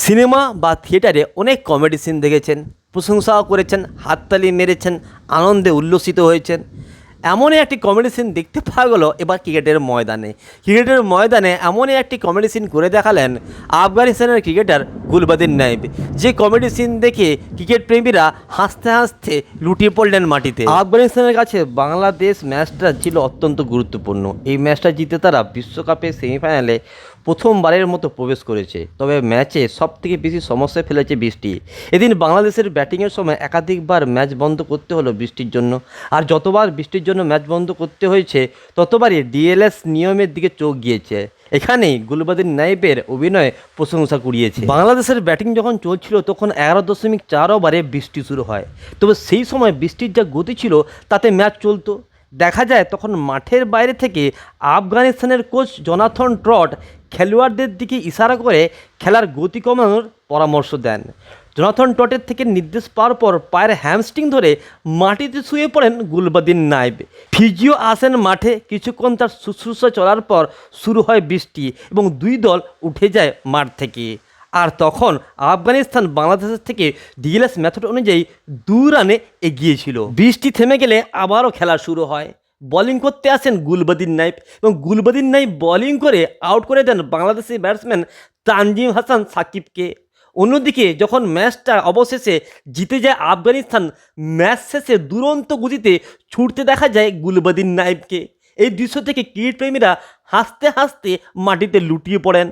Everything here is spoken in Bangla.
সিনেমা বা থিয়েটারে অনেক কমেডি সিন দেখেছেন, প্রশংসাও করেছেন, হাততালি মেরেছেন, আনন্দে উল্লসিত হয়েছেন। এমনই একটি কমেডি সিন দেখতে পাওয়া গেল এবার ক্রিকেটের ময়দানে এমনই একটি কমেডি সিন করে দেখালেন আফগানিস্তানের ক্রিকেটার গুলবাদিন নাইব, যে কমেডি সিন দেখে ক্রিকেট প্রেমীরা হাসতে হাসতে লুটিয়ে পড়লেন মাটিতে। আফগানিস্তানের কাছে বাংলাদেশ ম্যাচটা ছিল অত্যন্ত গুরুত্বপূর্ণ। এই ম্যাচটা জিতে তারা বিশ্বকাপের সেমিফাইনালে প্রথমবারের মতো প্রবেশ করেছে। তবে ম্যাচে সবথেকে বেশি সমস্যায় ফেলেছে বৃষ্টি। এদিন বাংলাদেশের ব্যাটিংয়ের সময় একাধিকবার ম্যাচ বন্ধ করতে হলো বৃষ্টির জন্য। আর যতবার বৃষ্টির জন্য ম্যাচ বন্ধ করতে হয়েছে ততবারই ডিএলএস নিয়মের দিকে চোখ গিয়েছে। এখানেই গুলবাদিন নাইবের অভিনয় প্রশংসা কুড়িয়েছে। বাংলাদেশের ব্যাটিং যখন চলছিল তখন 11.4 ওভারে বৃষ্টি শুরু হয়। তবে সেই সময় বৃষ্টির যা গতি ছিল তাতে ম্যাচ চলতো। দেখা যায় তখন মাঠের বাইরে থেকে আফগানিস্তানের কোচ জোনাথন ট্রট খেলোয়াড়দের দিকে ইশারা করে খেলার গতি কমানোর পরামর্শ দেন। জোনাথন ট্রটের থেকে নির্দেশ পাওয়ার পর পায়ের হ্যামস্ট্রিং ধরে মাটিতে শুয়ে পড়েন গুলবাদিন নাইব। ফিজিও আসেন মাঠে। কিছুক্ষণ তার শুশ্রূষা চলার পর শুরু হয় বৃষ্টি এবং দুই দল উঠে যায় মাঠ থেকে। আর তখন আফগানিস্তান বাংলাদেশের থেকে ডিএলএস মেথড অনুযায়ী 2 রানে এগিয়ে ছিল। বৃষ্টি থেমে গেলে আবারও খেলা শুরু হয়। বোলিং করতে আসেন গুলবাদিন নাইব এবং গুলবাদিন নাইব বোলিং করে আউট করে দেন বাংলাদেশি ব্যাটসম্যান তানজিম হাসান সাকিবকে। অন্যদিকে যখন ম্যাচটা অবশেষে জিতে যায় আফগানিস্তান, ম্যাচ শেষে দুরন্ত গতিতে ছুটতে দেখা যায় গুলবাদিন নাইবকে। এই দৃশ্য থেকে ক্রিকেট প্রেমীরা হাসতে হাসতে মাটিতে লুটিয়ে পড়েন।